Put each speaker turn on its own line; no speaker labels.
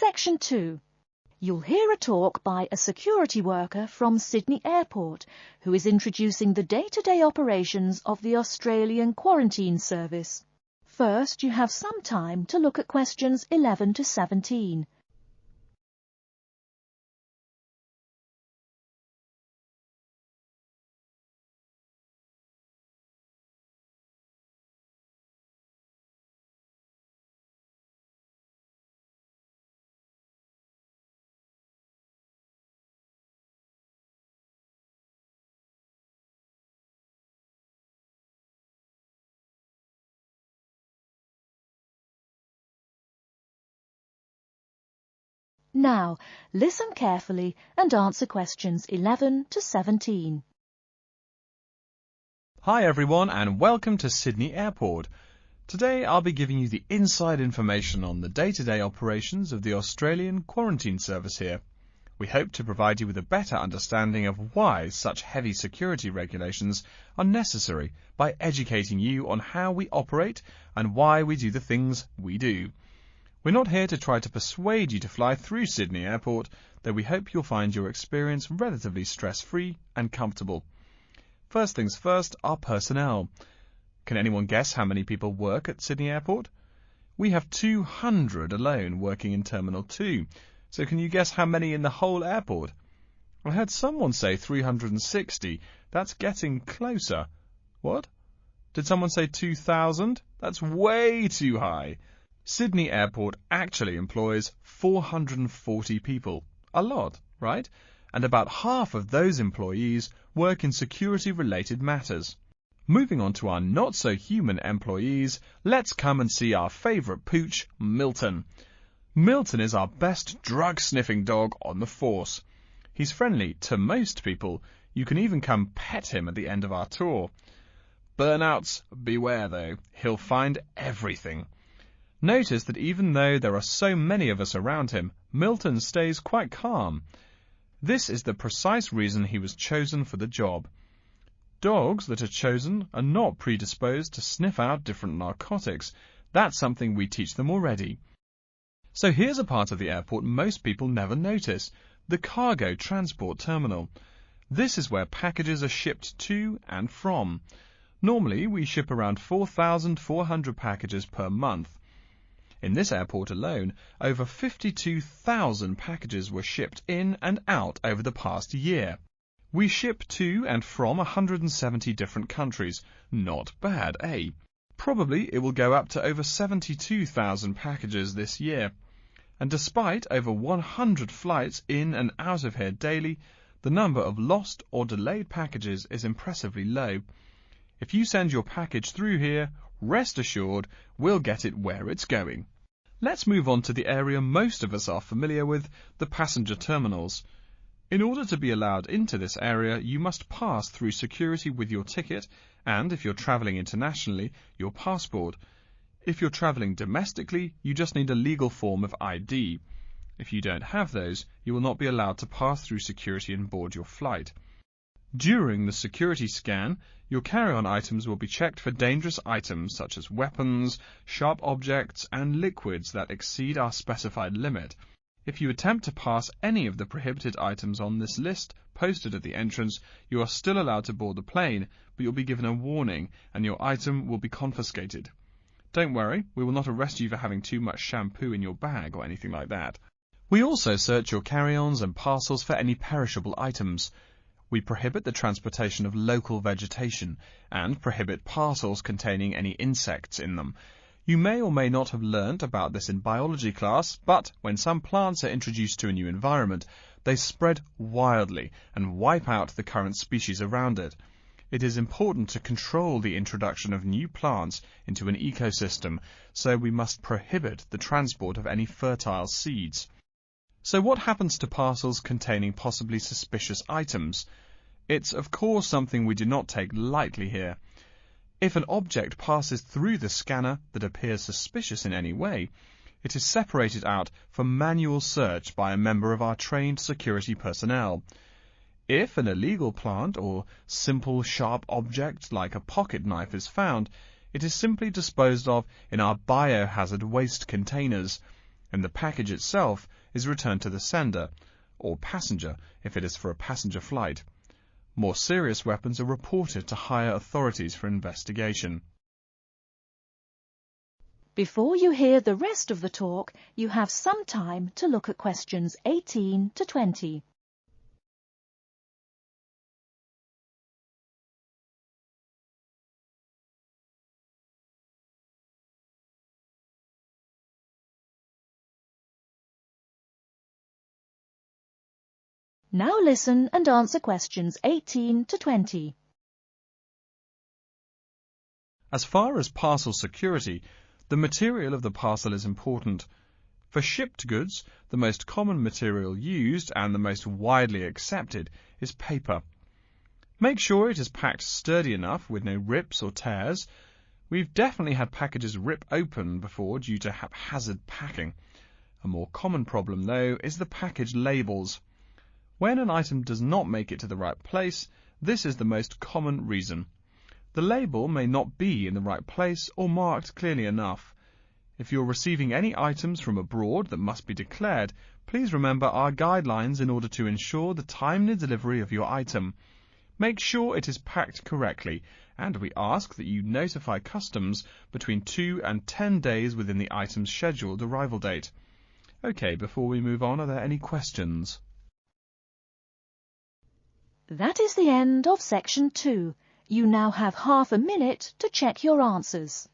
Section 2. You'll hear a talk by a security worker from Sydney Airport who is introducing the day-to-day operations of the Australian Quarantine Service. First, you have some time to look at questions 11 to 17. Now, listen carefully and answer questions 11 to 17.
Hi everyone and welcome to Sydney Airport. Today I'll be giving you the inside information on the day-to-day operations of the Australian Quarantine Service here. We hope to provide you with a better understanding of why such heavy security regulations are necessary by educating you on how we operate and why we do the things we do. We're not here to try to persuade you to fly through Sydney Airport, though we hope you'll find your experience relatively stress-free and comfortable. First things first, our personnel. Can anyone guess how many people work at Sydney Airport? We have 200 alone working in Terminal 2. So can you guess how many in the whole airport? I heard someone say 360. That's getting closer. What? Did someone say 2,000? That's way too high. Sydney Airport actually employs 440 people. A lot, right? And about half of those employees work in security-related matters. Moving on to our not-so-human employees, let's come and see our favourite pooch, Milton. Milton is our best drug-sniffing dog on the force. He's friendly to most people. You can even come pet him at the end of our tour. Burnouts, beware though. He'll find everything. Notice that even though there are so many of us around him, Milton stays quite calm. This is the precise reason he was chosen for the job. Dogs that are chosen are not predisposed to sniff out different narcotics. That's something we teach them already. So here's a part of the airport most people never notice, the cargo transport terminal. This is where packages are shipped to and from. Normally, we ship around 4,400 packages per month. In this airport alone, over 52,000 packages were shipped in and out over the past year. We ship to and from 170 different countries. Not bad, eh? Probably it will go up to over 72,000 packages this year. And despite over 100 flights in and out of here daily, the number of lost or delayed packages is impressively low. If you send your package through here, rest assured we'll get it where it's going. Let's move on to the area most of us are familiar with, the passenger terminals. In order to be allowed into this area, you must pass through security with your ticket and, if you're travelling internationally, your passport. If you're travelling domestically, you just need a legal form of ID. If you don't have those, you will not be allowed to pass through security and board your flight. During the security scan, your carry-on items will be checked for dangerous items such as weapons, sharp objects, and liquids that exceed our specified limit. If you attempt to pass any of the prohibited items on this list posted at the entrance, you are still allowed to board the plane, but you'll be given a warning and your item will be confiscated. Don't worry, we will not arrest you for having too much shampoo in your bag or anything like that. We also search your carry-ons and parcels for any perishable items. We prohibit the transportation of local vegetation and prohibit parcels containing any insects in them. You may or may not have learnt about this in biology class, but when some plants are introduced to a new environment, they spread wildly and wipe out the current species around it. It is important to control the introduction of new plants into an ecosystem, so we must prohibit the transport of any fertile seeds. So what happens to parcels containing possibly suspicious items? It's of course something we do not take lightly here. If an object passes through the scanner that appears suspicious in any way, it is separated out for manual search by a member of our trained security personnel. If an illegal plant or simple sharp object like a pocket knife is found, it is simply disposed of in our biohazard waste containers. and the package itself is returned to the sender, or passenger if it is for a passenger flight. More serious weapons are reported to higher authorities for investigation.
Before you hear the rest of the talk, you have some time to look at questions 18 to 20. Now listen and answer questions 18 to 20.
As far as parcel security, the material of the parcel is important. For shipped goods, the most common material used and the most widely accepted is paper. Make sure it is packed sturdy enough with no rips or tears. We've definitely had packages rip open before due to haphazard packing. A more common problem, though, is the package labels. When an item does not make it to the right place, this is the most common reason. The label may not be in the right place or marked clearly enough. If you're receiving any items from abroad that must be declared, please remember our guidelines in order to ensure the timely delivery of your item. Make sure it is packed correctly, and we ask that you notify customs between 2 and 10 days within the item's scheduled arrival date. OK, before we move on, are there any questions?
That is the end of section 2. You now have half a minute to check your answers.